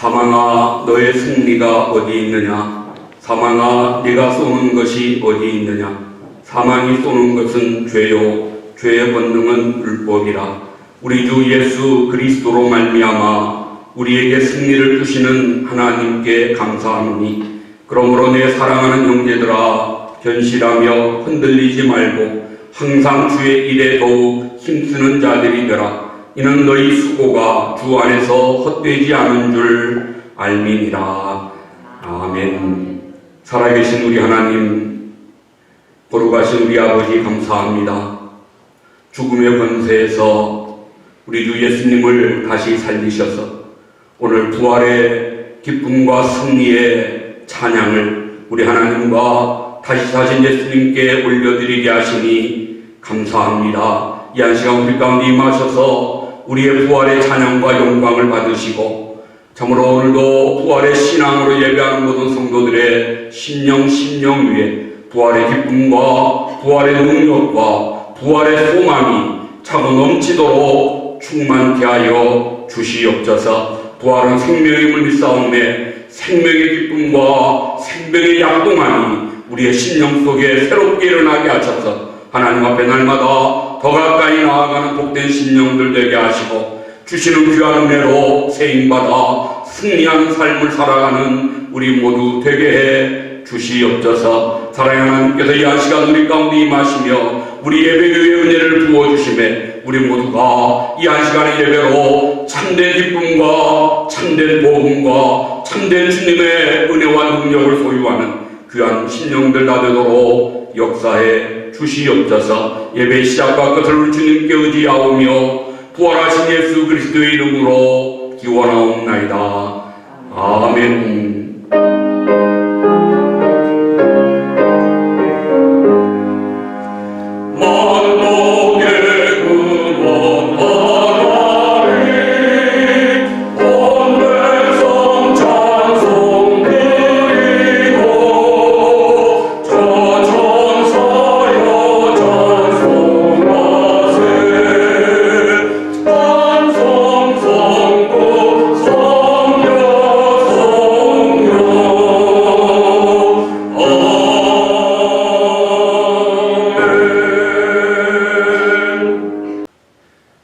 사망아 너의 승리가 어디 있느냐? 사망아 네가 쏘는 것이 어디 있느냐? 사망이 쏘는 것은 죄요 죄의 본능은 율법이라. 우리 주 예수 그리스도로 말미암아 우리에게 승리를 주시는 하나님께 감사하노니, 그러므로 내 사랑하는 형제들아 견실하며 흔들리지 말고 항상 주의 일에 더욱 힘쓰는 자들이 되라. 이는 너희 수고가 주 안에서 헛되지 않은 줄 알미니라. 아멘. 살아계신 우리 하나님, 거룩하신 우리 아버지 감사합니다. 죽음의 권세에서 우리 주 예수님을 다시 살리셔서 오늘 부활의 기쁨과 승리의 찬양을 우리 하나님과 다시 사신 예수님께 올려드리게 하시니 감사합니다. 이 한 시간 우리 가운데 임하셔서 우리의 부활의 찬양과 영광을 받으시고, 참으로 오늘도 부활의 신앙으로 예배하는 모든 성도들의 심령 위에 부활의 기쁨과 부활의 능력과 부활의 소망이 차고 넘치도록 충만케 하여 주시옵소서. 부활은 생명임을 믿사오매 생명의 기쁨과 생명의 약동함이 우리의 심령 속에 새롭게 일어나게 하셔서 하나님 앞에 날마다 더 가까이 나아가는 복된 심령들 되게 하시고, 주시는 귀한 은혜로 세임받아 승리하는 삶을 살아가는 우리 모두 되게 해 주시옵소서. 사랑하는 하나님께서 이 한 시간 우리 가운데 임하시며 우리 예배교회의 은혜를 부어주심에 우리 모두가 이 한 시간의 예배로 참된 기쁨과 참된 복음과 참된 주님의 은혜와 능력을 소유하는 귀한 심령들 다 되도록 역사해 주시옵소서. 예배 시작과 끝을 우리 주님께 의지하오며 부활하신 예수 그리스도의 이름으로 기원하옵나이다. 아멘.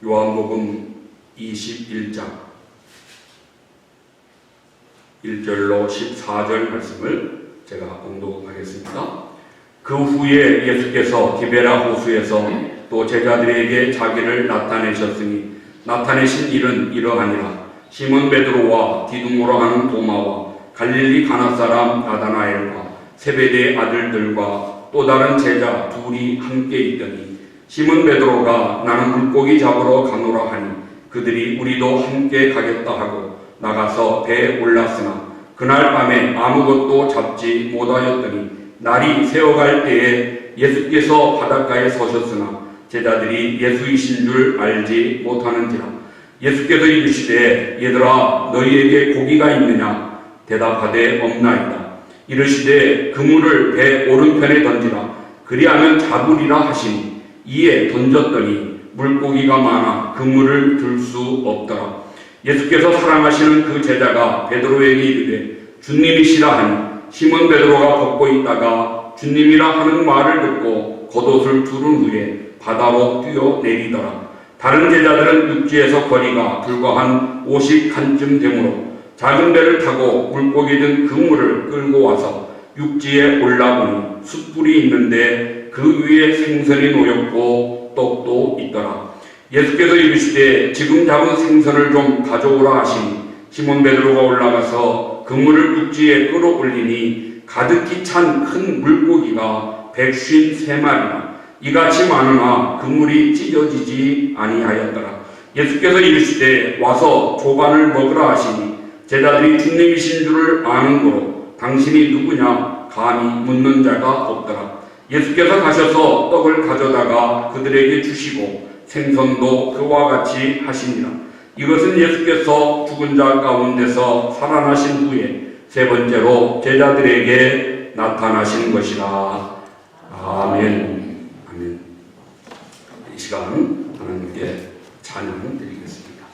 요한복음 21장 1절로 14절 말씀을 제가 봉독하겠습니다. 그 후에 예수께서 디베라 호수에서 또 제자들에게 자기를 나타내셨으니 나타내신 일은 이러하니라. 시몬 베드로와 디두모라 하는 도마와 갈릴리 가나 사람 나다나엘과 세베대의 아들들과 또 다른 제자 둘이 함께 있더니, 시몬 베드로가 나는 물고기 잡으러 가노라 하니 그들이 우리도 함께 가겠다 하고 나가서 배에 올랐으나 그날 밤에 아무것도 잡지 못하였더니 날이 새어갈 때에 예수께서 바닷가에 서셨으나 제자들이 예수이신 줄 알지 못하는지라. 예수께서 이르시되 얘들아 너희에게 고기가 있느냐? 대답하되 없나이다. 이르시되 그물을 배 오른편에 던지라. 그리하면 잡으리라 하시니 이에 던졌더니 물고기가 많아 그물을 들 수 없더라. 예수께서 사랑하시는 그 제자가 베드로에게 이르되 주님이시라 하니 시몬 베드로가 벗고 있다가 주님이라 하는 말을 듣고 겉옷을 두른 후에 바다로 뛰어내리더라. 다른 제자들은 육지에서 거리가 불과 한 50칸쯤 되므로 작은 배를 타고 물고기 든 그물을 끌고 와서 육지에 올라보니 숯불이 있는데 그 위에 생선이 놓였고 떡도 있더라. 예수께서 이르시되 지금 잡은 생선을 좀 가져오라 하시니 시몬 베드로가 올라가서 그물을 육지에 끌어올리니 가득히 찬 큰 물고기가 153마리나 이같이 많으나 그물이 찢어지지 아니하였더라. 예수께서 이르시되 와서 조반을 먹으라 하시니 제자들이 주님이신 줄을 아는 거로 당신이 누구냐 감히 묻는 자가 없더라. 예수께서 가셔서 떡을 가져다가 그들에게 주시고 생선도 그와 같이 하시니라. 이것은 예수께서 죽은 자 가운데서 살아나신 후에 세 번째로 제자들에게 나타나신 것이라. 아멘. 아멘. 이 시간 하나님께 찬양 드리겠습니다.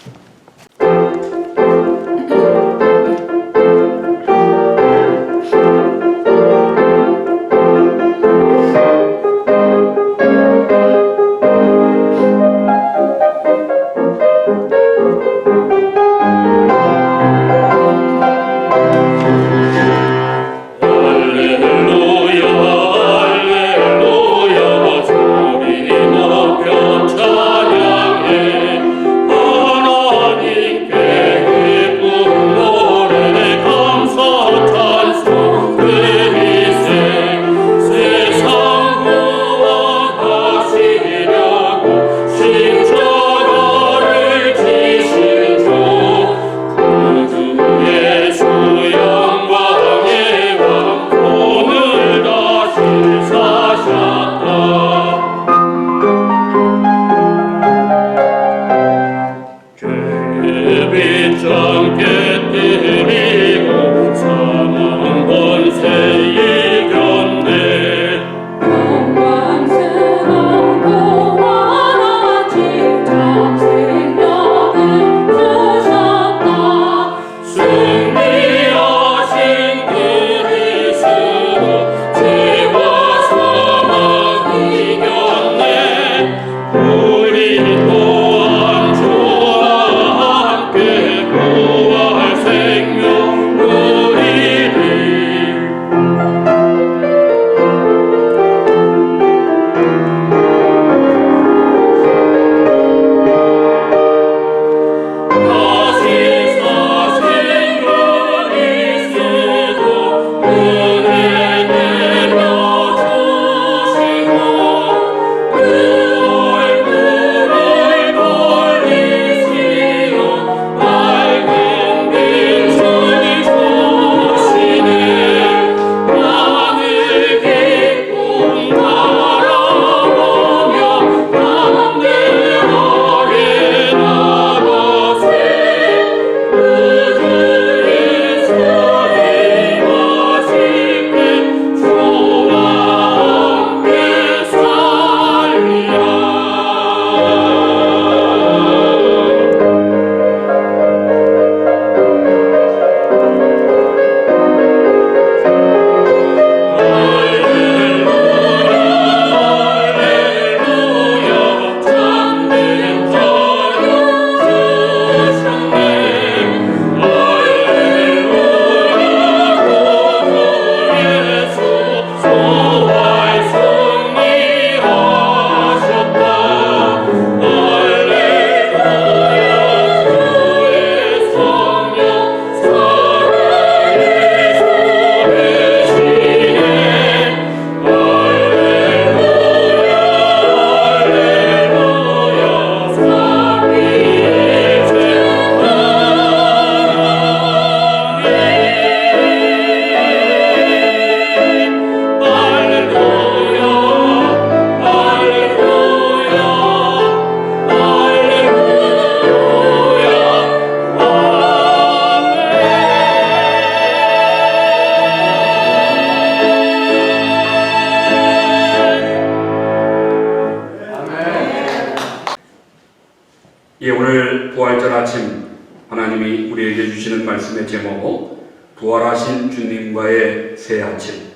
아침 하나님이 우리에게 주시는 말씀의 제목은 부활하신 주님과의 새 아침,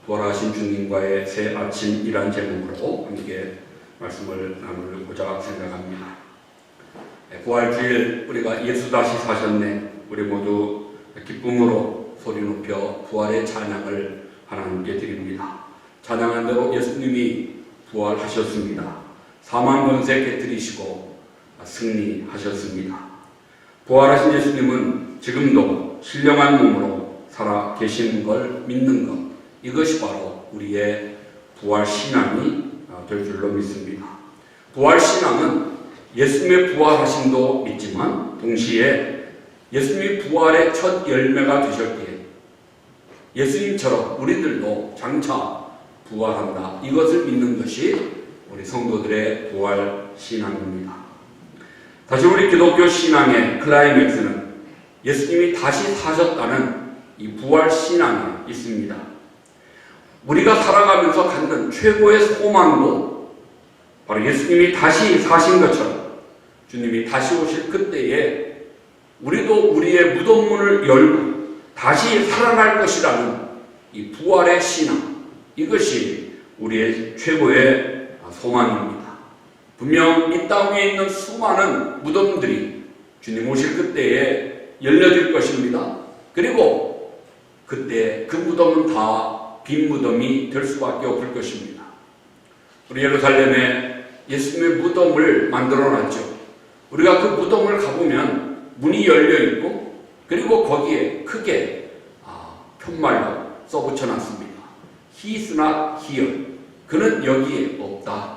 부활하신 주님과의 새 아침이란 제목으로 함께 말씀을 나누고자 생각합니다. 부활주일 우리가 예수 다시 사셨네, 우리 모두 기쁨으로 소리 높여 부활의 찬양을 하나님께 드립니다. 찬양한 대로 예수님이 부활하셨습니다. 사망 권세 깨뜨리시고 승리하셨습니다. 부활하신 예수님은 지금도 신령한 몸으로 살아 계시는 걸 믿는 것, 이것이 바로 우리의 부활 신앙이 될 줄로 믿습니다. 부활 신앙은 예수님의 부활하심도 믿지만 동시에 예수님이 부활의 첫 열매가 되셨기에 예수님처럼 우리들도 장차 부활한다, 이것을 믿는 것이 우리 성도들의 부활 신앙입니다. 사실 우리 기독교 신앙의 클라이맥스는 예수님이 다시 사셨다는 이 부활 신앙에 있습니다. 우리가 살아가면서 갖는 최고의 소망도 바로 예수님이 다시 사신 것처럼 주님이 다시 오실 그때에 우리도 우리의 무덤문을 열고 다시 살아날 것이라는 이 부활의 신앙, 이것이 우리의 최고의 소망입니다. 분명 이 땅 위에 있는 수많은 무덤들이 주님 오실 그때에 열려질 것입니다. 그리고 그때 그 무덤은 다 빈 무덤이 될 수밖에 없을 것입니다. 우리 예루살렘에 예수님의 무덤을 만들어 놨죠. 우리가 그 무덤을 가보면 문이 열려 있고, 그리고 거기에 크게 편말로 써붙여 놨습니다. He is not here. 그는 여기에 없다.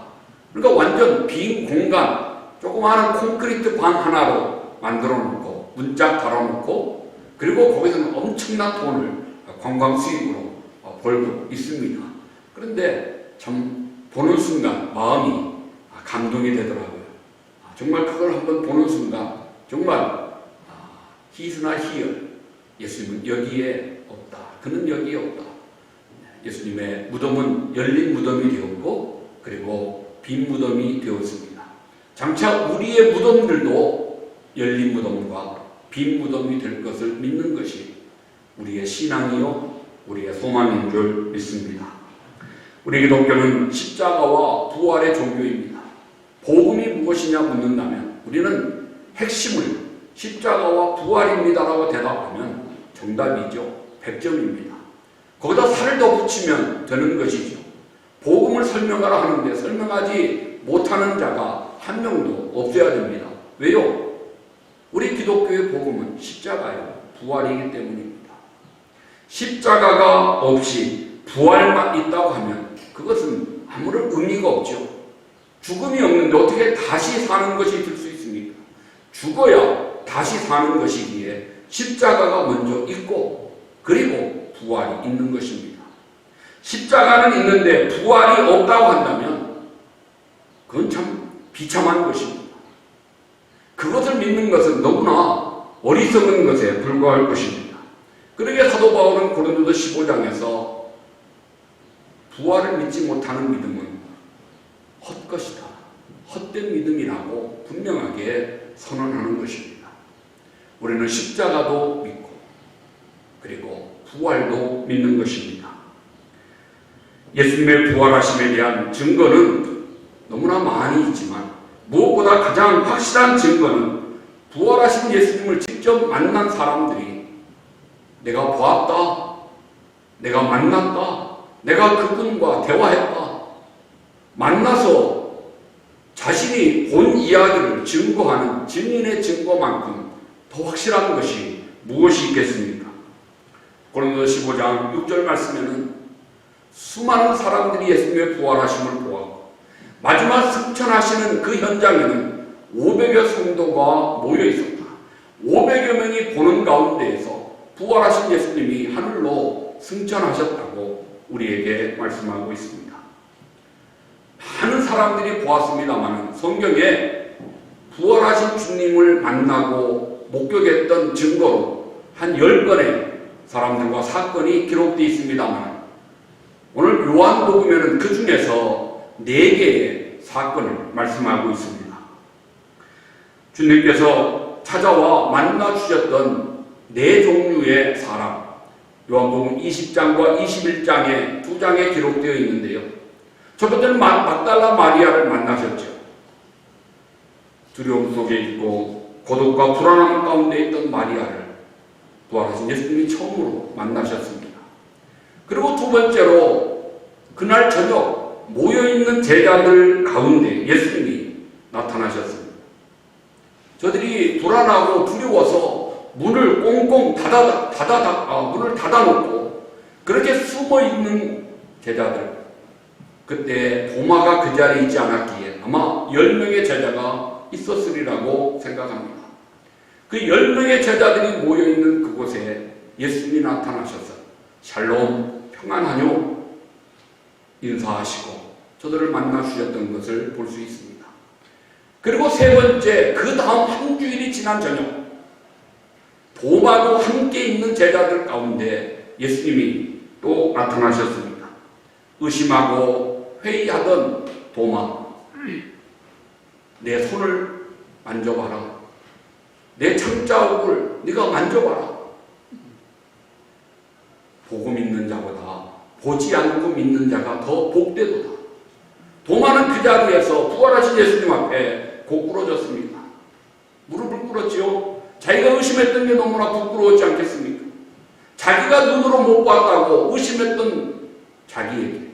그러니까 완전 빈 공간, 조그마한 콘크리트 방 하나로 만들어 놓고 문짝 달아 놓고, 그리고 거기서는 엄청난 돈을 관광 수입으로 벌고 있습니다. 그런데 참 보는 순간 마음이 감동이 되더라고요. 정말 그걸 한번 보는 순간 정말 He is not here. 예수님은 여기에 없다. 그는 여기에 없다. 예수님의 무덤은 열린 무덤이 되었고, 그리고 빈 무덤이 되었습니다. 장차 우리의 무덤들도 열린 무덤과 빈 무덤이 될 것을 믿는 것이 우리의 신앙이요, 우리의 소망인 줄 믿습니다. 우리 기독교는 십자가와 부활의 종교입니다. 복음이 무엇이냐 묻는다면 우리는 핵심을 십자가와 부활입니다라고 대답하면 정답이죠. 100점입니다. 거기다 살을 더 붙이면 되는 것이죠. 복음을 설명하라 하는데 설명하지 못하는 자가 한 명도 없어야 됩니다. 왜요? 우리 기독교의 복음은 십자가예요. 부활이기 때문입니다. 십자가가 없이 부활만 있다고 하면 그것은 아무런 의미가 없죠. 죽음이 없는데 어떻게 다시 사는 것이 될 수 있습니까? 죽어야 다시 사는 것이기에 십자가가 먼저 있고, 그리고 부활이 있는 것입니다. 십자가는 있는데 부활이 없다고 한다면 그건 참 비참한 것입니다. 그것을 믿는 것은 너무나 어리석은 것에 불과할 것입니다. 그러기에 사도 바울은 고린도서 15장에서 부활을 믿지 못하는 믿음은 헛것이다, 헛된 믿음이라고 분명하게 선언하는 것입니다. 우리는 십자가도 믿고 그리고 부활도 믿는 것입니다. 예수님의 부활하심에 대한 증거는 너무나 많이 있지만 무엇보다 가장 확실한 증거는 부활하신 예수님을 직접 만난 사람들이 내가 보았다, 내가 만났다, 내가 그분과 대화했다, 만나서 자신이 본 이야기를 증거하는 증인의 증거만큼 더 확실한 것이 무엇이 있겠습니까? 고린도서 15장 6절 말씀에는 수많은 사람들이 예수님의 부활하심을 보았고 마지막 승천하시는 그 현장에는 500여 성도가 모여 있었다. 500여 명이 보는 가운데에서 부활하신 예수님이 하늘로 승천하셨다고 우리에게 말씀하고 있습니다. 많은 사람들이 보았습니다만 성경에 부활하신 주님을 만나고 목격했던 증거로 한 10건의 사람들과 사건이 기록되어 있습니다만 오늘 요한복음에는 그 중에서 4개의 사건을 말씀하고 있습니다. 주님께서 찾아와 만나 주셨던 네 종류의 사람, 요한복음 20장과 21장에 두 장에 기록되어 있는데요. 첫 번째는 막달라 마리아를 만나셨죠. 두려움 속에 있고 고독과 불안함 가운데 있던 마리아를 부활하신 예수님이 처음으로 만나셨습니다. 그리고 두 번째로 그날 저녁 모여있는 제자들 가운데 예수님이 나타나셨습니다. 저들이 불안하고 두려워서 문을 꽁꽁 문을 닫아놓고 그렇게 숨어있는 제자들, 그때 도마가 그 자리에 있지 않았기에 아마 10명의 제자가 있었으리라고 생각합니다. 그 10명의 제자들이 모여있는 그곳에 예수님이 나타나셔서 샬롬, 평안하뇨 인사하시고 저들을 만나 주셨던 것을 볼 수 있습니다. 그리고 세 번째, 그 다음 한 주일이 지난 저녁, 도마도 함께 있는 제자들 가운데 예수님이 또 나타나셨습니다. 의심하고 회의하던 도마, 내 손을 만져봐라. 내 창자국을 네가 만져봐라. 보고 믿는 자보다 보지 않고 믿는 자가 더 복되도다. 도마는 그 자리에서 부활하신 예수님 앞에 고꾸러졌습니다. 무릎을 꿇었지요. 자기가 의심했던 게 너무나 부끄러웠지 않겠습니까? 자기가 눈으로 못 봤다고 의심했던 자기에게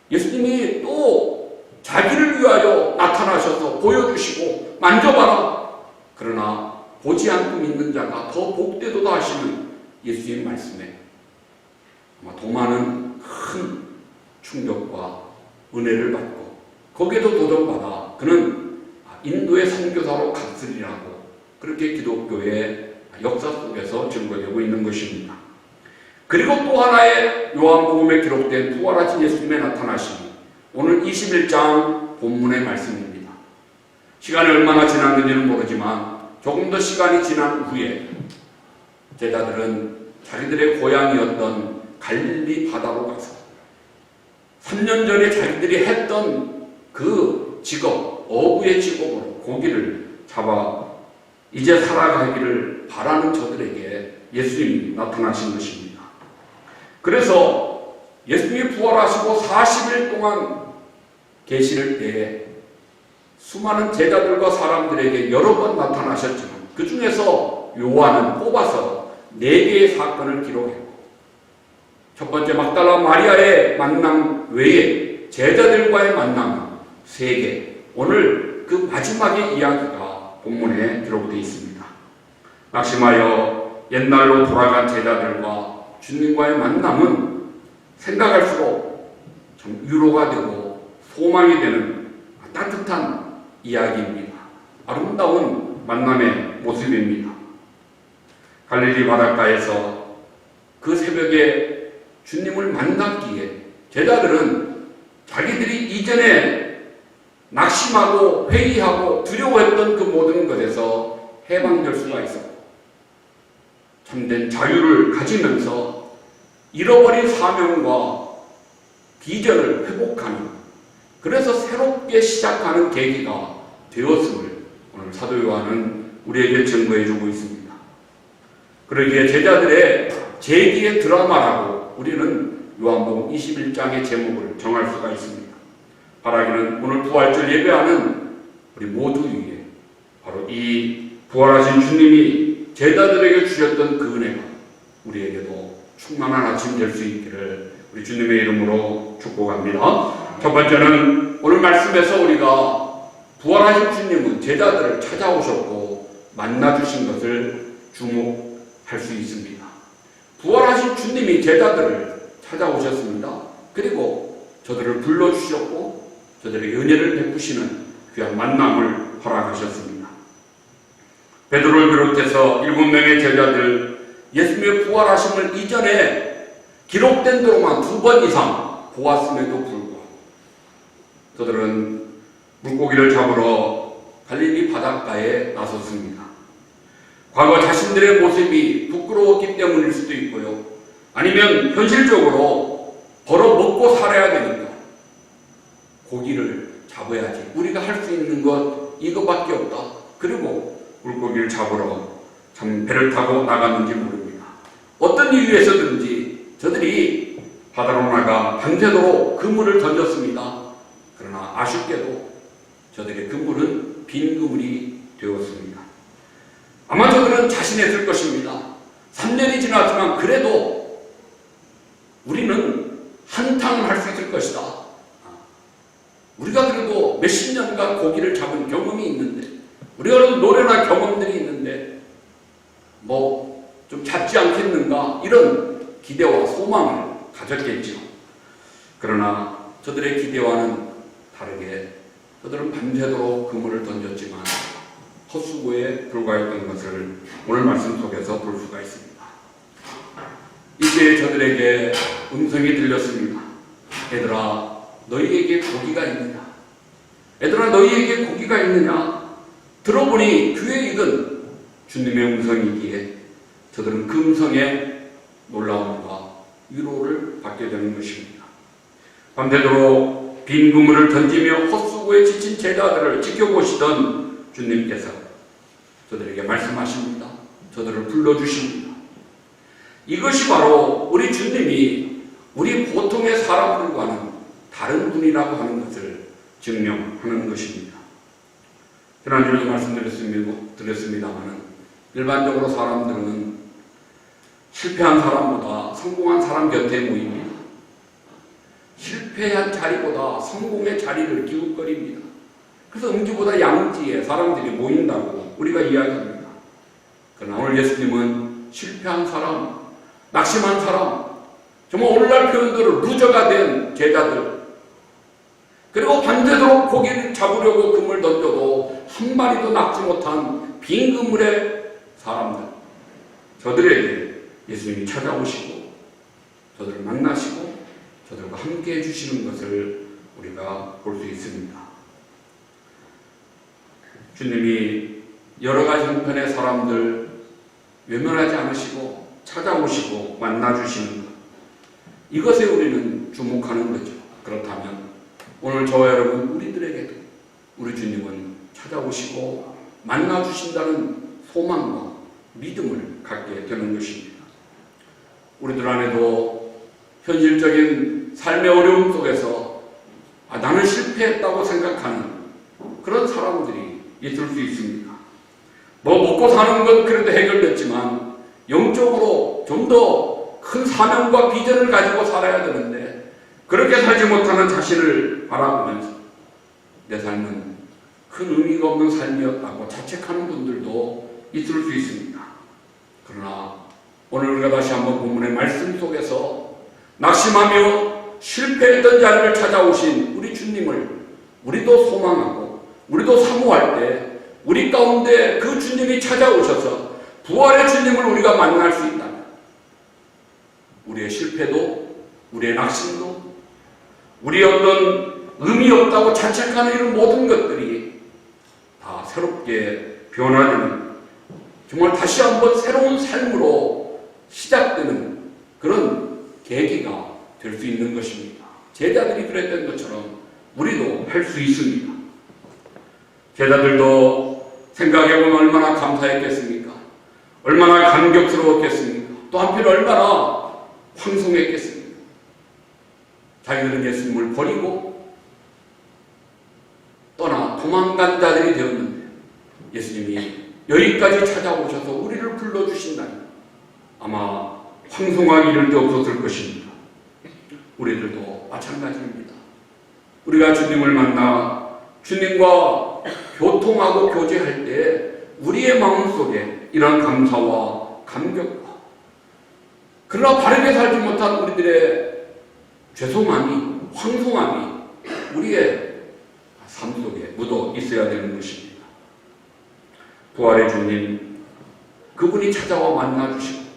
예수님이 또 자기를 위하여 나타나셔서 보여주시고 만져봐라. 그러나 보지 않고 믿는 자가 더 복되도다 하시는 예수님 말씀에 아마 도마는 큰 충격과 은혜를 받고 거기에도 도전받아 그는 인도의 선교사로 갔으리라고 그렇게 기독교의 역사 속에서 증거되고 있는 것입니다. 그리고 또 하나의 요한복음에 기록된 부활하신 예수님의 나타나심이 오늘 21장 본문의 말씀입니다. 시간이 얼마나 지났는지는 모르지만 조금 더 시간이 지난 후에 제자들은 자기들의 고향이었던 갈릴리 바다로 가서 3년 전에 자기들이 했던 그 직업, 어부의 직업으로 고기를 잡아 이제 살아가기를 바라는 저들에게 예수님이 나타나신 것입니다. 그래서 예수님이 부활하시고 40일 동안 계실 때에 수많은 제자들과 사람들에게 여러 번 나타나셨지만 그 중에서 요한은 뽑아서 4개의 사건을 기록했고 첫 번째 막달라 마리아의 만남 외에 제자들과의 만남은 3개. 오늘 그 마지막의 이야기가 본문에 기록되어 있습니다. 낙심하여 옛날로 돌아간 제자들과 주님과의 만남은 생각할수록 참 위로가 되고 소망이 되는 따뜻한 이야기입니다. 아름다운 만남의 모습입니다. 갈릴리 바닷가에서 그 새벽에 주님을 만났기에 제자들은 자기들이 이전에 낙심하고 회의하고 두려워했던 그 모든 것에서 해방될 수가 있었고 참된 자유를 가지면서 잃어버린 사명과 비전을 회복하는, 그래서 새롭게 시작하는 계기가 되었음을 오늘 사도 요한은 우리에게 증거해주고 있습니다. 그러기에 제자들의 재기의 드라마라고 우리는 요한복음 21장의 제목을 정할 수가 있습니다. 바라기는 오늘 부활절 예배하는 우리 모두 위에 바로 이 부활하신 주님이 제자들에게 주셨던 그 은혜가 우리에게도 충만한 아침 될 수 있기를 우리 주님의 이름으로 축복합니다. 첫 번째는 오늘 말씀에서 우리가 부활하신 주님은 제자들을 찾아오셨고 만나주신 것을 주목할 수 있습니다. 부활하신 주님이 제자들을 찾아오셨습니다. 그리고 저들을 불러주셨고 저들에게 은혜를 베푸시는 귀한 만남을 허락하셨습니다. 베드로를 비롯해서 7명의 제자들 예수님의 부활하심을 이전에 기록된 대로만 2번 이상 보았음에도 불구하고 저들은 물고기를 잡으러 갈릴리 바닷가에 나섰습니다. 과거 자신들의 모습이 부끄러웠기 때문일 수도 있고요. 아니면 현실적으로 벌어 먹고 살아야 되니까 고기를 잡아야지. 우리가 할 수 있는 것 이거밖에 없다. 그리고 물고기를 잡으러 참 배를 타고 나갔는지 모릅니다. 어떤 이유에서든지 저들이 바다로 나가 밤새도록 그물을 던졌습니다. 그러나 아쉽게도 저들의 그물은 빈 그물이 되었습니다. 아마 저들은 자신했을 것입니다. 3년이 지났지만 그래도 우리는 한탕을 할 수 있을 것이다. 우리가 그래도 몇십 년간 고기를 잡은 경험이 있는데, 우리가 노래나 경험들이 있는데 뭐 좀 잡지 않겠는가, 이런 기대와 소망을 가졌겠죠. 그러나 저들의 기대와는 다르게 저들은 밤새도록 그물을 던졌지만 헛수고에 불과했던 것을 오늘 말씀 속에서 볼 수가 있습니다. 이제 저들에게 음성이 들렸습니다. 얘들아, 너희에게 고기가 있느냐? 얘들아, 너희에게 고기가 있느냐? 들어보니 귀에 익은 주님의 음성이기에 저들은 그 음성에 놀라움과 위로를 받게 되는 것입니다. 밤새도록 빈 그물을 던지며 헛수고에 지친 제자들을 지켜보시던 주님께서 저들에게 말씀하십니다. 저들을 불러주십니다. 이것이 바로 우리 주님이 우리 보통의 사람들과는 다른 분이라고 하는 것을 증명하는 것입니다. 지난주에도 말씀드렸습니다만 일반적으로 사람들은 실패한 사람보다 성공한 사람 곁에 모입니다. 실패한 자리보다 성공의 자리를 기웃거립니다. 그래서 음주보다 양지에 사람들이 모인다고 우리가 이야기합니다. 그러나 오늘 예수님은 실패한 사람, 낙심한 사람, 정말 오늘날 표현대로 루저가 된 제자들, 그리고 밤새도록 고기를 잡으려고 그물 던져도 한 마리도 낚지 못한 빈 그물의 사람들, 저들에게 예수님이 찾아오시고 저들을 만나시고 저들과 함께 해주시는 것을 우리가 볼 수 있습니다. 주님이 여러 가지 형편의 사람들 외면하지 않으시고 찾아오시고 만나주시는 것, 이것에 우리는 주목하는 거죠. 그렇다면 오늘 저와 여러분 우리들에게도 우리 주님은 찾아오시고 만나주신다는 소망과 믿음을 갖게 되는 것입니다. 우리들 안에도 현실적인 삶의 어려움 속에서 나는 실패했다고 생각하는 그런 사람들이 있을 수 있습니다. 뭐 먹고 사는 건 그래도 해결됐지만 영적으로 좀 더 큰 사명과 비전을 가지고 살아야 되는데 그렇게 살지 못하는 자신을 바라보면서 내 삶은 큰 의미가 없는 삶이었다고 자책하는 분들도 있을 수 있습니다. 그러나 오늘 우리가 다시 한번 본문의 말씀 속에서 낙심하며 실패했던 자리를 찾아오신 우리 주님을 우리도 소망하고 우리도 사모할 때 우리 가운데 그 주님이 찾아오셔서 부활의 주님을 우리가 만날 수 있다면 우리의 실패도 우리의 낙심도 우리의 어떤 의미 없다고 자책하는 이런 모든 것들이 다 새롭게 변화되는, 정말 다시 한번 새로운 삶으로 시작되는 그런 계기가 될 수 있는 것입니다. 제자들이 그랬던 것처럼 우리도 할 수 있습니다. 제자들도 생각해보면 얼마나 감사했겠습니까? 얼마나 감격스러웠겠습니까? 또 한편 얼마나 황송했겠습니까? 자기들은 예수님을 버리고 떠나 도망간 자들이 되었는데 예수님이 여기까지 찾아오셔서 우리를 불러주신다니 아마 황송하기 이를 데 없었을 것입니다. 우리들도 마찬가지입니다. 우리가 주님을 만나 주님과 교통하고 교제할 때 우리의 마음속에 이런 감사와 감격과, 그러나 바르게 살지 못한 우리들의 죄송함이, 황송함이 우리의 삶 속에 묻어 있어야 되는 것입니다. 부활의 주님, 그분이 찾아와 만나주시고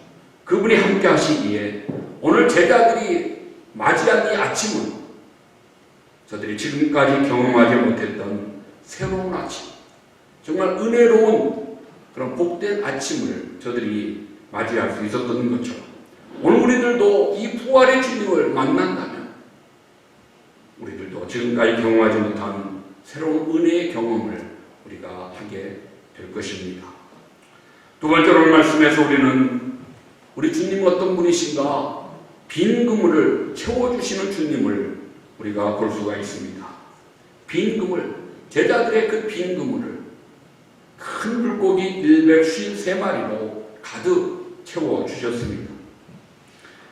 그분이 함께 하시기에 오늘 제자들이 맞이한 이 아침은 저들이 지금까지 경험하지 못했던 새로운 아침, 정말 은혜로운 그런 복된 아침을 저들이 맞이할 수 있었던 것처럼 오늘 우리들도 이 부활의 주님을 만난다면 우리들도 지금까지 경험하지 못한 새로운 은혜의 경험을 우리가 하게 될 것입니다. 두 번째로 말씀에서 우리는 우리 주님 어떤 분이신가? 빈 그물을 채워주시는 주님을 우리가 볼 수가 있습니다. 빈 그물, 제자들의 그 빈 그물을 큰 물고기 153마리로 가득 채워주셨습니다.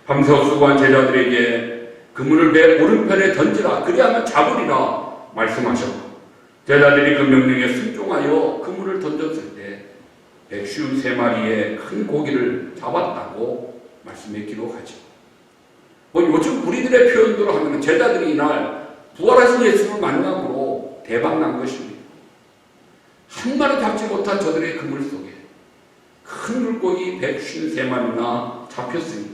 밤새 수고한 제자들에게 그물을 배 오른편에 던지라, 그리하면 잡으리라 말씀하셨고, 제자들이 그 명령에 순종하여 그물을 던졌을 때 153마리의 큰 고기를 잡았다고 말씀에 기록하죠. 요즘 우리들의 표현대로 하면 제자들이 이날 부활하신 예수를 만남으로 대박난 것입니다. 한 마리 잡지 못한 저들의 그물 속에 큰 물고기 153마리나 잡혔습니다.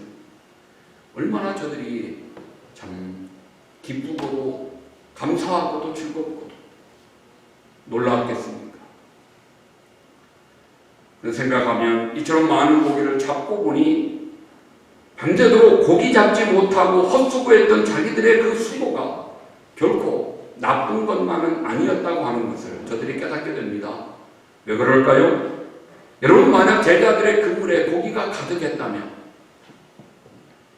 얼마나 저들이 참 기쁘고도 감사하고도 즐겁고도 놀라웠겠습니까? 생각하면 이처럼 많은 고기를 잡고 보니 밤새도록 고기 잡지 못하고 헛수고했던 자기들의 그 수고가 결코 나쁜 것만은 아니었다고 하는 것을 저들이 깨닫게 됩니다. 왜 그럴까요? 여러분, 만약 제자들의 그물에 고기가 가득했다면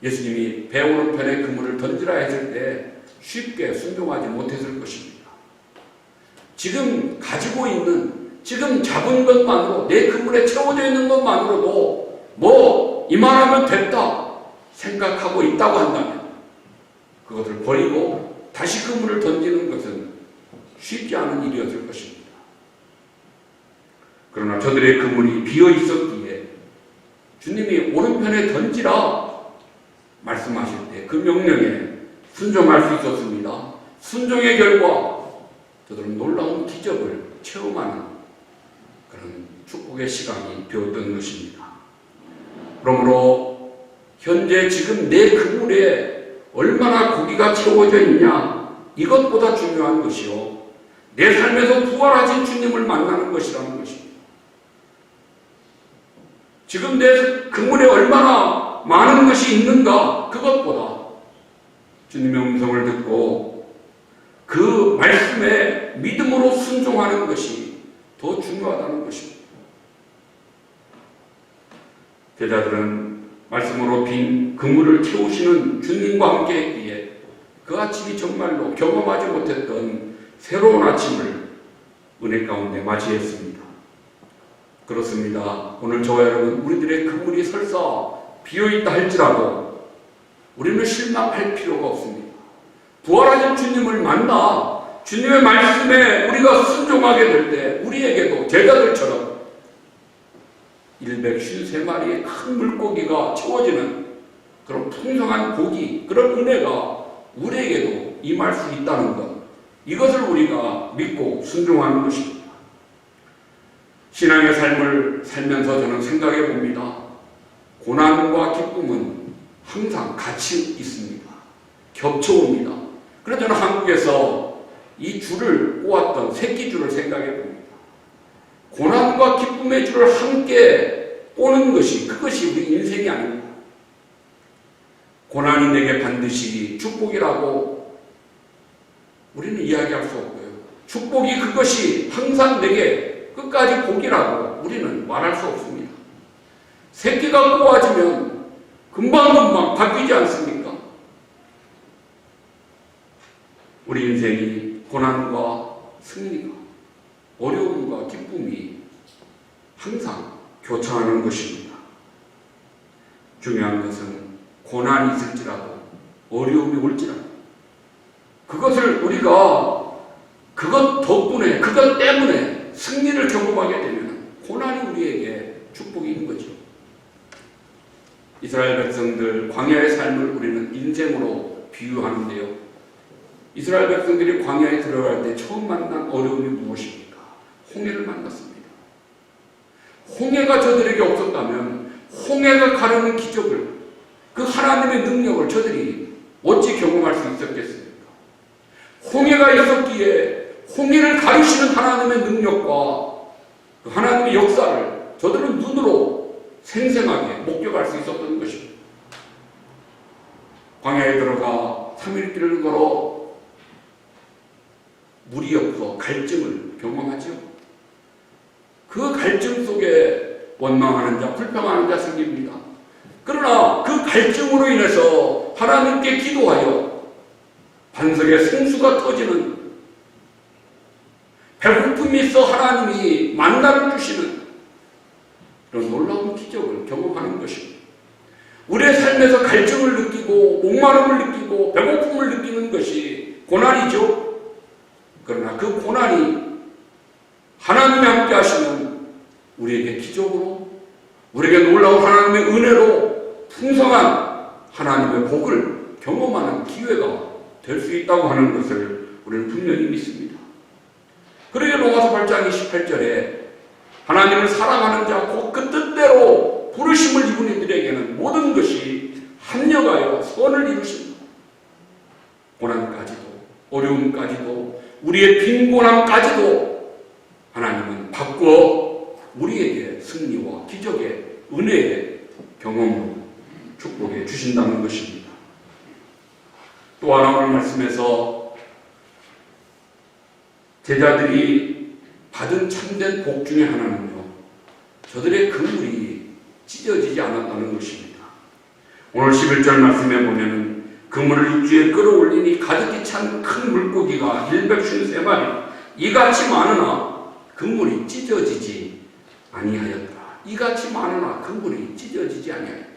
예수님이 배 오른편에 그물을 던지라 했을 때 쉽게 순종하지 못했을 것입니다. 지금 가지고 있는, 지금 잡은 것만으로, 내 그물에 채워져 있는 것만으로도 뭐 이만하면 됐다 생각하고 있다고 한다면 그것을 버리고 다시 그물을 던지는 것은 쉽지 않은 일이었을 것입니다. 그러나 저들의 그물이 비어 있었기에 주님이 오른편에 던지라 말씀하실 때 그 명령에 순종할 수 있었습니다. 순종의 결과 저들은 놀라운 기적을 체험하는 그런 축복의 시간이 되었던 것입니다. 그러므로 현재 지금 내 그물에 얼마나 고기가 채워져 있냐, 이것보다 중요한 것이요, 내 삶에서 부활하신 주님을 만나는 것이라는 것입니다. 지금 내 그물에 얼마나 많은 것이 있는가, 그것보다 주님의 음성을 듣고 그 말씀에 믿음으로 순종하는 것이 더 중요하다는 것입니다. 제자들은 말씀으로 빈 그물을 채우시는 주님과 함께 했기에 그 아침이 정말로 경험하지 못했던 새로운 아침을 은혜 가운데 맞이했습니다. 그렇습니다. 오늘 저와 여러분, 우리들의 그물이 설사 비어있다 할지라도 우리는 실망할 필요가 없습니다. 부활하신 주님을 만나 주님의 말씀에 우리가 순종하게 될 때 우리에게도 제자들처럼 153마리의 큰 물고기가 채워지는 그런 풍성한 복이, 그런 은혜가 우리에게도 임할 수 있다는 것, 이것을 우리가 믿고 순종하는 것입니다. 신앙의 삶을 살면서 저는 생각해 봅니다. 고난과 기쁨은 항상 같이 있습니다. 겹쳐옵니다. 그래서 저는 한국에서 이 줄을 꼬았던 새끼줄을 생각해 봅니다. 고난과 기쁨의 줄을 함께 꼬는 것이, 그것이 우리 인생이 아닙니다. 고난이 내게 반드시 축복이라고 우리는 이야기할 수 없고요. 축복이 그것이 항상 내게 끝까지 복이라고 우리는 말할 수 없습니다. 새끼가 꼬아지면 금방금방 바뀌지 않습니까? 우리 인생이 고난과 승리가, 어려움과 기쁨이 항상 교차하는 것입니다. 중요한 것은 고난이 있을지라도, 어려움이 올지라도 그것을 우리가 그것 덕분에, 그것 때문에 승리를 경험하게 되면 고난이 우리에게 축복이 있는 거죠. 이스라엘 백성들 광야의 삶을 우리는 인생으로 비유하는데요. 이스라엘 백성들이 광야에 들어갈 때 처음 만난 어려움이 무엇입니까? 홍해를 만났습니다. 홍해가 저들에게 없었다면 홍해가 가르는 기적을, 그 하나님의 능력을 저들이 어찌 경험할 수 있었겠습니까? 홍해가 있었기에 홍해를 가르시는 하나님의 능력과 그 하나님의 역사를 저들은 눈으로 생생하게 목격할 수 있었던 것입니다. 광야에 들어가 3일길을 걸어 물이 없어 갈증을 경험하죠. 그 갈증 속에 원망하는 자, 불평하는 자 생깁니다. 그러나 그 갈증으로 인해서 하나님께 기도하여 반석에 생수가 터지는, 배고픔이 있어 하나님이 만나를 주시는 그런 놀라운 기적을 경험하는 것입니다. 우리의 삶에서 갈증을 느끼고 목마름을 느끼고 배고픔을 느끼는 것이 고난이죠. 그러나 그 고난이 하나님이 함께 하시는 우리에게 기적으로, 우리에게 놀라운 하나님의 은혜로 풍성한 하나님의 복을 경험하는 기회가 될 수 있다고 하는 것을 우리는 분명히 믿습니다. 그러게 로마서 8장 28절에 하나님을 사랑하는 자 곧 그 뜻대로 부르심을 입은 이들에게는 모든 것이 합력하여 선을 이루신다. 고난까지도, 어려움까지도, 우리의 빈곤함까지도 하나님은 바꾸어 우리에게 승리와 기적의 은혜의 경험으로 축복해 주신다는 것입니다. 또 하나 오늘 말씀에서 제자들이 받은 참된 복 중에 하나는요, 저들의 그물이 찢어지지 않았다는 것입니다. 오늘 11절 말씀에 보면은 그물을 입주에 끌어올리니 가득히 찬 큰 물고기가 153마리 이같이 많으나 그물이 찢어지지 아니하였더라. 이같이 많으나 그물이 찢어지지 아니하였더라.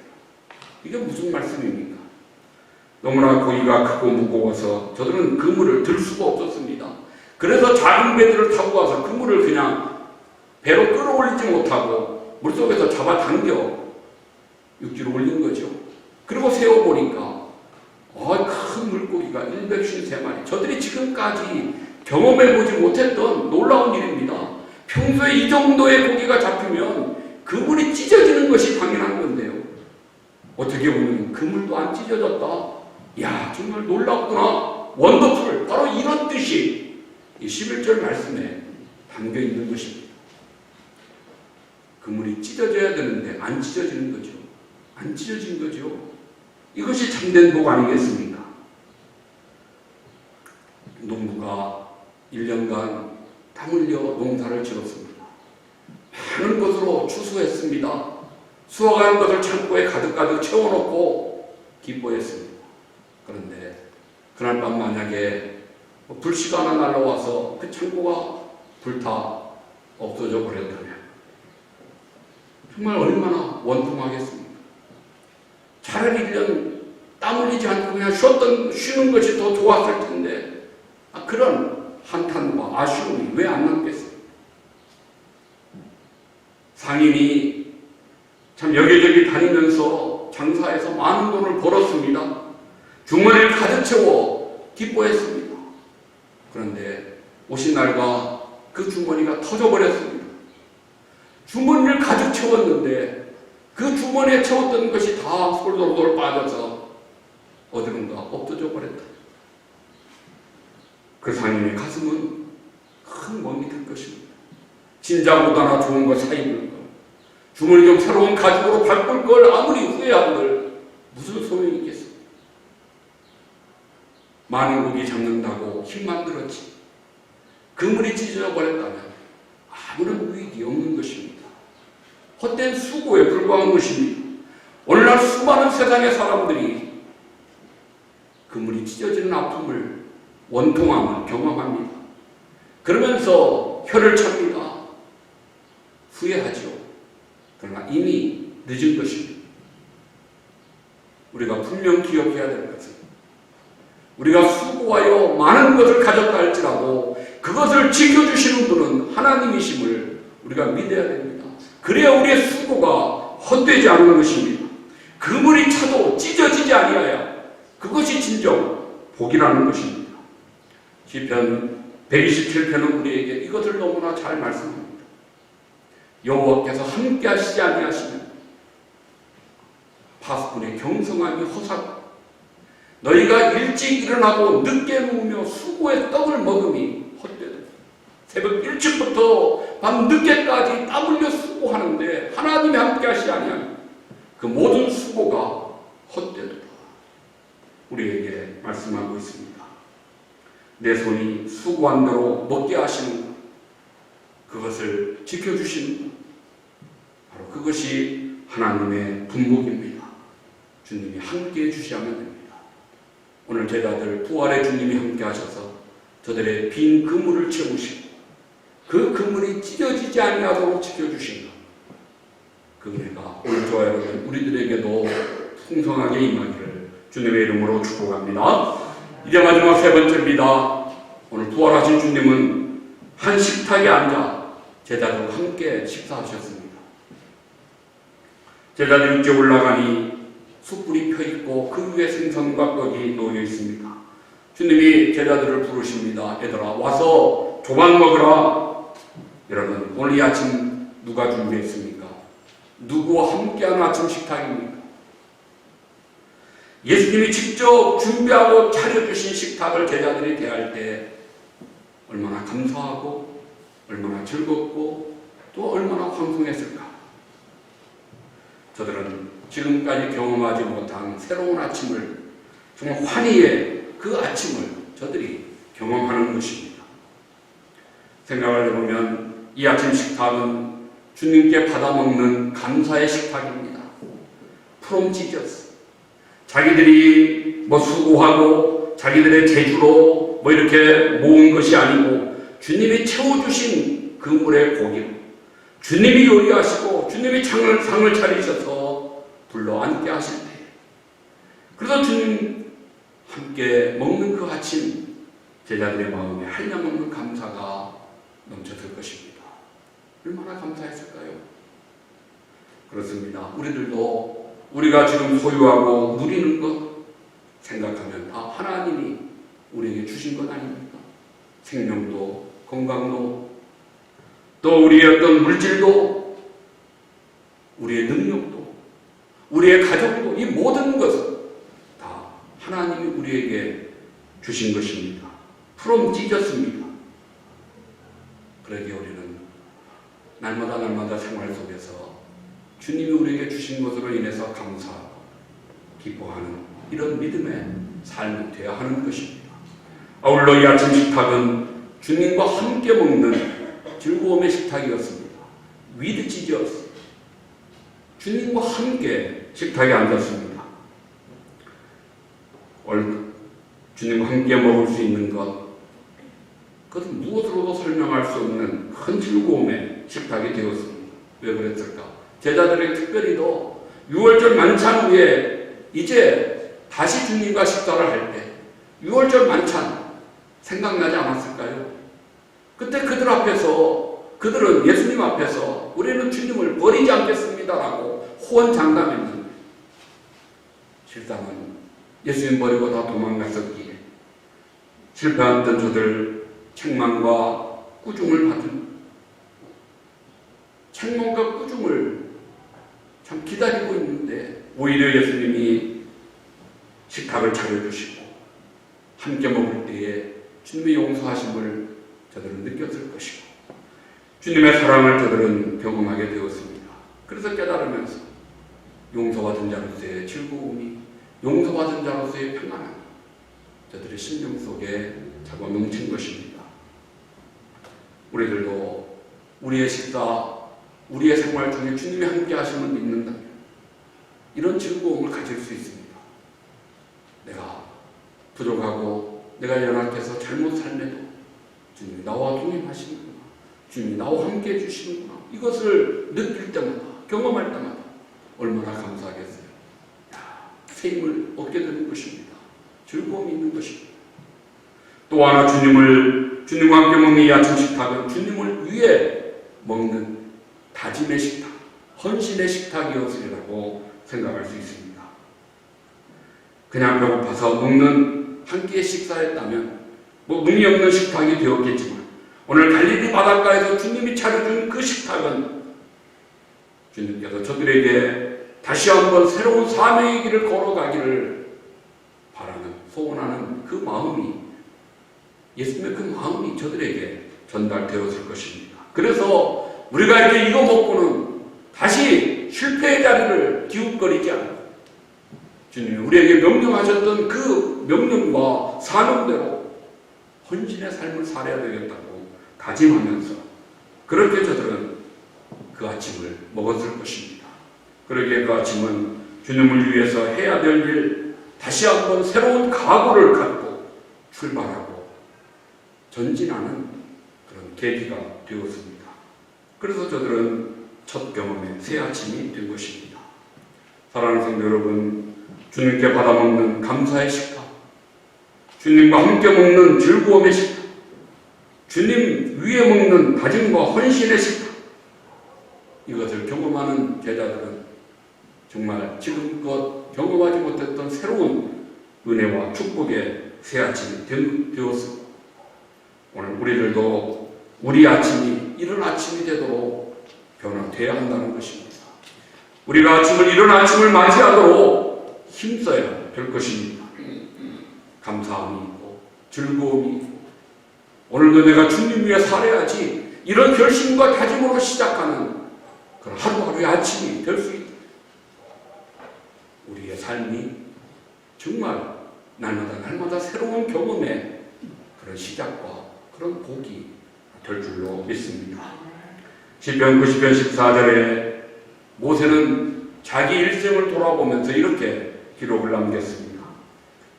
이게 무슨 말씀입니까? 너무나 고기가 크고 무거워서 저들은 그물을 들 수가 없었습니다. 그래서 작은 배들을 타고 가서 그물을 그냥 배로 끌어올리지 못하고 물속에서 잡아당겨 육지로 올린 거죠. 그리고 세워보니까 큰 물고기가 153마리. 저들이 지금까지 경험해보지 못했던 놀라운 일입니다. 평소에 이 정도의 고기가 잡히면 그물이 찢어지는 것이 당연한 건데요. 어떻게 보면 그물도 안 찢어졌다. 야, 정말 놀랍구나. 원더풀. 바로 이런 뜻이 이 11절 말씀에 담겨 있는 것입니다. 그물이 찢어져야 되는데 안 찢어지는 거죠. 안 찢어진 거죠. 이것이 참된 복 아니겠습니까? 농부가 1년간 땀 흘려 농사를 지었습니다. 많은 것으로 추수했습니다. 수확한 것을 창고에 가득가득 채워놓고 기뻐했습니다. 그런데 그날 밤 만약에 불씨가 하나 날라와서 그 창고가 불타 없어져 버렸다면 정말 얼마나 원통하겠습니까? 차라리 1년 땀 흘리지 않고 그냥 쉬는 것이 더 좋았을 텐데 그런 한탄과 아쉬움이 왜 안 남겠어요? 상인이 참 여기저기 다니면서 장사해서 많은 돈을 벌었습니다. 주머니를 가득 채워 기뻐했습니다. 그런데 오신 날과 그 주머니가 터져버렸습니다. 주머니를 가득 채웠는데 그 주머니에 채웠던 것이 다 솔솔솔 빠져서 어디론가 없어져 버렸다. 그 상인의 가슴은 큰 멍이 들 것입니다. 진작보다나 좋은 거 사입을 걸, 주머니 좀 새로운 가죽으로 바꿀 걸 아무리 후회한들 무슨 소용이 있겠습니까? 많은 고기 잡는다고 힘만 들었지 그물이 찢어져 버렸다면 아무런 유익이 없는 것입니다. 헛된 수고에 불과한 것입니다. 오늘날 수많은 세상의 사람들이 그물이 찢어지는 아픔을, 원통함을 경험합니다. 그러면서 혀를 찹니다. 후회하죠. 그러나 이미 늦은 것입니다. 우리가 분명 기억해야 될 것은 우리가 수고하여 많은 것을 가졌다 할지라도 그것을 지켜주시는 분은 하나님이심을 우리가 믿어야 됩니다. 그래야 우리의 수고가 헛되지 않는 것입니다. 그물이 차도 찢어지지 아니하여 그것이 진정 복이라는 것입니다. 시편 127편은 우리에게 이것을 너무나 잘 말씀합니다. 여호와께서 함께 하시지 아니하시면 파수꾼의 경성함이 허사고 너희가 일찍 일어나고 늦게 누우며 수고의 떡을 먹음이 헛되다. 새벽 일찍부터 밤 늦게까지 땀 흘려 수고하는데 하나님이 함께 하시지 아니하면 그 모든 수고가 헛되다. 우리에게 말씀하고 있습니다. 내 손이 수고한 대로 먹게 하시는 것, 그것을 지켜주시는 것, 바로 그것이 하나님의 분복입니다. 주님이 함께해 주셔야만 됩니다. 오늘 제자들 부활의 주님이 함께 하셔서 저들의 빈 그물을 채우시고 그 그물이 찢어지지 아니하도록 지켜주신 것, 그 은혜가 오늘 저와 여러분 우리들에게도 풍성하게 임하기를 주님의 이름으로 축복합니다. 이제 마지막 세 번째입니다. 오늘 부활하신 주님은 한 식탁에 앉아 제자들과 함께 식사하셨습니다. 제자들이 육지에 올라가니 숯불이 펴있고 그 위에 생선과 떡이 놓여 있습니다. 주님이 제자들을 부르십니다. 얘들아 와서 조각 먹으라. 여러분 오늘 이 아침 누가 준비했습니까? 누구와 함께하는 아침 식탁입니까? 예수님이 직접 준비하고 차려주신 식탁을 제자들이 대할 때 얼마나 감사하고 얼마나 즐겁고 또 얼마나 황송했을까. 저들은 지금까지 경험하지 못한 새로운 아침을, 정말 환희의 그 아침을 저들이 경험하는 것입니다. 생각을 해보면 이 아침 식탁은 주님께 받아먹는 감사의 식탁입니다. From Jesus. 자기들이 수고하고 자기들의 재주로 이렇게 모은 것이 아니고 주님이 채워주신 그물의 고기로 주님이 요리하시고 주님이 상을 차리셔서 불러 앉게 하실 때, 그래서 주님 함께 먹는 그 아침 제자들의 마음에 한량없는 감사가 넘쳐들 것입니다. 얼마나 감사했을까요? 그렇습니다. 우리들도 우리가 지금 소유하고 누리는 것 생각하면 하나님이 우리에게 주신 것 아닙니까? 생명도 건강도 또 우리의 어떤 물질도 우리의 능력도 우리의 가족도 이 모든 것은 다 하나님이 우리에게 주신 것입니다. From Jesus 입니다. 그러기에 우리는 날마다 생활 속에서 주님이 우리에게 주신 것으로 인해서 감사하고 기뻐하는 이런 믿음의 삶이 되어야 하는 것입니다. 아울러 이 아침 식탁은 주님과 함께 먹는 즐거움의 식탁이었습니다. With Jesus. 주님과 함께 식탁에 앉았습니다. 주님과 함께 먹을 수 있는 것, 그것은 무엇으로도 설명할 수 없는 큰 즐거움의 식탁이 되었습니다. 왜 그랬을까? 제자들이 특별히도 6월절 만찬 후에 이제 다시 주님과 식사를 할 때 6월절 만찬 생각나지 않았을까요? 그때 그들 앞에서, 그들은 예수님 앞에서 우리는 주님을 버리지 않겠습니다라고 호언장담했는데 실상은 예수님 버리고 다 도망갔었기에 실패했던 저들 책망과 꾸중을 받은, 책망과 꾸중을 참 기다리고 있는데 오히려 예수님이 식탁을 차려주시고 함께 먹을 때에 주님의 용서하심을 저들은 느꼈을 것이고 주님의 사랑을 저들은 경험하게 되었습니다. 그래서 깨달으면서 용서받은 자로서의 즐거움이, 용서받은 자로서의 평안함이 저들의 심령 속에 자꾸 넘친 것입니다. 우리들도 우리의 식사, 우리의 생활 중에 주님이 함께 하심을 믿는다면 이런 즐거움을 가질 수 있습니다. 내가 부족하고 내가 연약해서 잘못 삶에도 주님이 나와 동행하시는구나, 주님이 나와 함께 해주시는구나, 이것을 느낄 때마다, 경험할 때마다 얼마나 감사하겠어요. 새 힘을 얻게 되는 것입니다. 즐거움이 있는 것입니다. 또 하나 주님과 함께 먹는 이 아침 식탁은 주님을 위해 먹는 다짐의 식탁, 헌신의 식탁이었으리라고 생각할 수 있습니다. 그냥 배고파서 먹는 한 끼의 식사였다면 의미 없는 식탁이 되었겠지만 오늘 갈릴리 바닷가에서 주님이 차려준 그 식탁은 주님께서 저들에게 다시 한번 새로운 사명의 길을 걸어가기를 바라는, 소원하는 그 마음이, 예수님의 그 마음이 저들에게 전달되었을 것입니다. 그래서 우리가 이렇게 이거 먹고는 다시 실패의 자리를 기웃거리지 않고 주님이 우리에게 명령하셨던 그 명령과 사명대로 헌신의 삶을 살아야 되겠다고 다짐하면서 그렇게 저들은 그 아침을 먹었을 것입니다. 그러기에 그 아침은 주님을 위해서 해야 될 일, 다시 한번 새로운 각오를 갖고 출발하고 전진하는 그런 계기가 되었습니다. 그래서 저들은 첫 경험의 새 아침이 된 것입니다. 사랑하는 성도 여러분, 주님께 받아먹는 감사의 식탁, 주님과 함께 먹는 즐거움의 식탁, 주님 위에 먹는 다짐과 헌신의 식탁, 이것을 경험하는 제자들은 정말 지금껏 경험하지 못했던 새로운 은혜와 축복의 새 아침이 되었습니다. 오늘 우리들도 우리 아침이 이런 아침이 되도록 변화되어야 한다는 것입니다. 우리가 이런 아침을 맞이하도록 힘써야 될 것입니다. 감사함이 있고 즐거움이 있고 오늘도 내가 주님 위해 살아야지 이런 결심과 다짐으로 시작하는 그런 하루하루의 아침이 될 수 있다. 우리의 삶이 정말 날마다 새로운 경험의 그런 시작과 그런 복이 될 줄로 믿습니다. 시편 90편 14절에 모세는 자기 일생을 돌아보면서 이렇게 기록을 남겼습니다.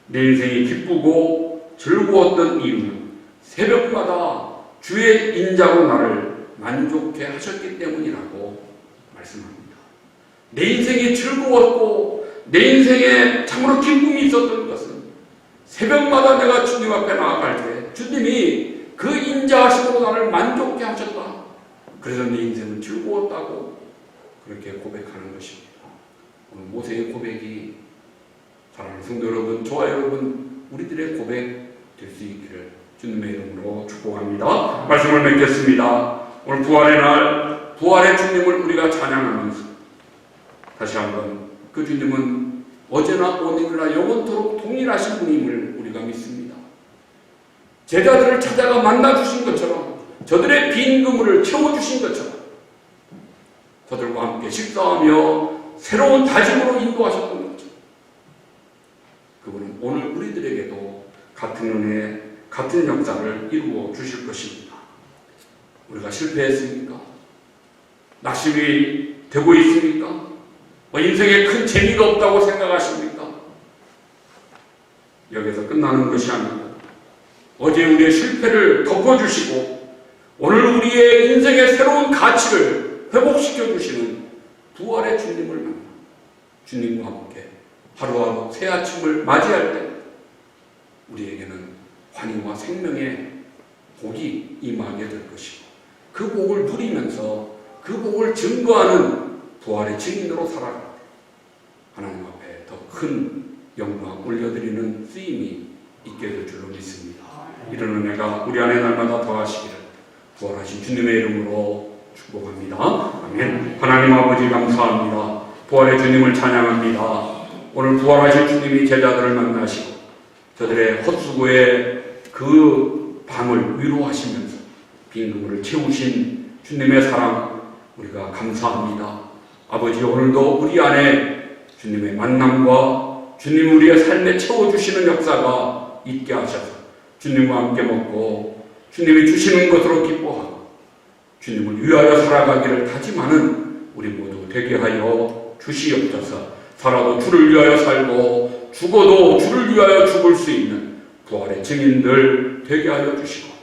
내 인생이 기쁘고 즐거웠던 이유는 새벽마다 주의 인자로 나를 만족해 하셨기 때문이라고 말씀합니다. 내 인생이 즐거웠고 내 인생에 참으로 기쁨이 있었던 것은 새벽마다 내가 주님 앞에 나아갈 때 주님이 그 인자하심으로 나를 만족해 하셨다. 그래서 내 인생은 즐거웠다고 그렇게 고백하는 것입니다. 오늘 모세의 고백이 사랑하는 성도 여러분, 저와 여러분 우리들의 고백 될 수 있기를 주님의 이름으로 축복합니다. 말씀을 맺겠습니다. 오늘 부활의 날, 부활의 주님을 우리가 찬양하면서 다시 한번 그 주님은 어제나 오늘이나 영원토록 동일하신 분임을 우리가 믿습니다. 제자들을 찾아가 만나주신 것처럼 저들의 빈 그물을 채워주신 것처럼 저들과 함께 식사하며 새로운 다짐으로 인도하셨던 것처럼 그분은 오늘 우리들에게도 같은 은혜, 같은 역사를 이루어 주실 것입니다. 우리가 실패했습니까? 낙심이 되고 있습니까? 인생에 큰 재미가 없다고 생각하십니까? 여기서 끝나는 것이 아니고 어제 우리의 실패를 덮어주시고 오늘 우리의 인생의 새로운 가치를 회복시켜 주시는 부활의 주님을 만나 주님과 함께 하루하루 새 아침을 맞이할 때 우리에게는 환희와 생명의 복이 임하게 될 것이고 그 복을 누리면서 그 복을 증거하는 부활의 증인으로 살아갈 때 하나님 앞에 더 큰 영광 올려드리는 쓰임이 있게 될 줄로 믿습니다. 이런 은혜가 우리 안에 날마다 더하시기를 부활하신 주님의 이름으로 축복합니다. 아멘. 하나님 아버지 감사합니다. 부활의 주님을 찬양합니다. 오늘 부활하신 주님이 제자들을 만나시고 저들의 헛수고의 그 밤을 위로하시면서 빈 그물을 채우신 주님의 사랑 우리가 감사합니다. 아버지 오늘도 우리 안에 주님의 만남과 주님 우리의 삶에 채워주시는 역사가 있게 하셔서 주님과 함께 먹고 주님이 주시는 것으로 기뻐하고 주님을 위하여 살아가기를 다짐하는 우리 모두 되게 하여 주시옵소서. 살아도 주를 위하여 살고 죽어도 주를 위하여 죽을 수 있는 부활의 증인들 되게 하여 주시고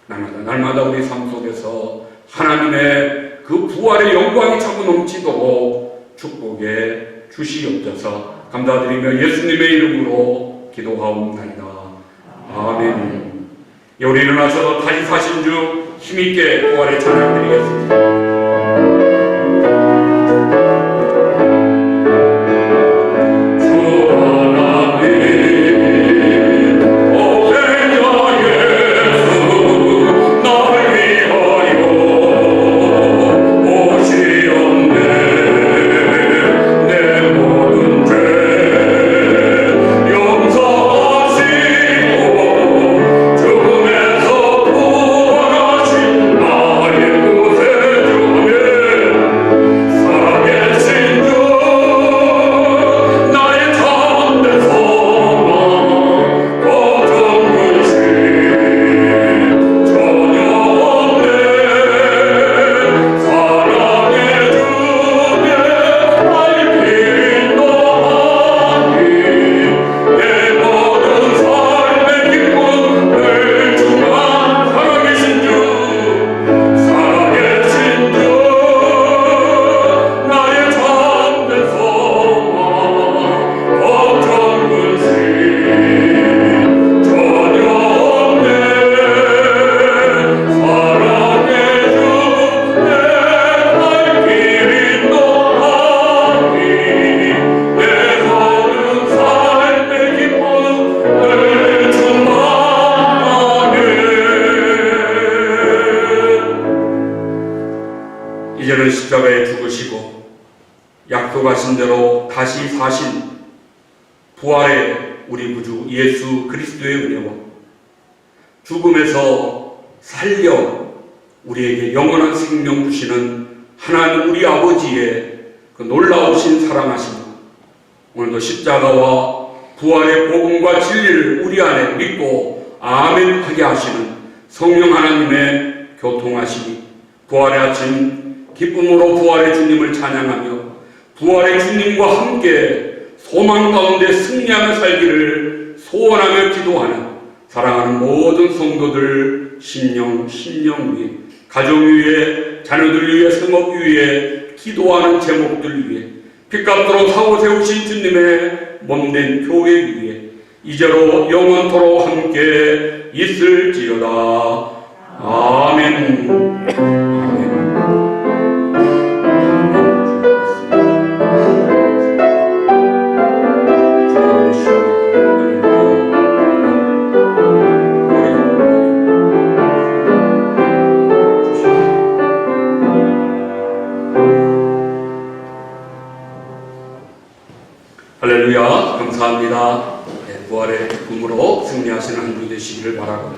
날마다 우리 삶 속에서 하나님의 그 부활의 영광이 차고 넘치도록 축복해 주시옵소서. 감사드리며 예수님의 이름으로 기도하옵나이다. 아멘. 우리 일어나서 다시 사신 주 힘있게 부활의 찬양 드리겠습니다. 주 십자가에 죽으시고 약속하신 대로 다시 사신 부활의 우리 구주 예수 그리스도의 은혜와 죽음에서 살려 우리에게 영원한 생명 주시는 하나님 우리 아버지의 그 놀라우신 사랑하심과 오늘도 십자가와 부활의 복음과 진리를 우리 안에 믿고 아멘 하게 하시는 성령 하나님의 교통하심이 부활의 아침 기쁨으로 부활의 주님을 찬양하며 부활의 주님과 함께 소망 가운데 승리하며 살기를 소원하며 기도하는 사랑하는 모든 성도들 심령 위에 가정 위에 자녀들 위해 성업 위에 기도하는 제목들 위에 핏값으로 사고 세우신 주님의 몸된 교회 위에 이제로 영원토록 함께 있을지어다. 아멘. 할렐루야, 감사합니다. 부활의 기쁨으로 승리하시는 한 주 되시기를 바라고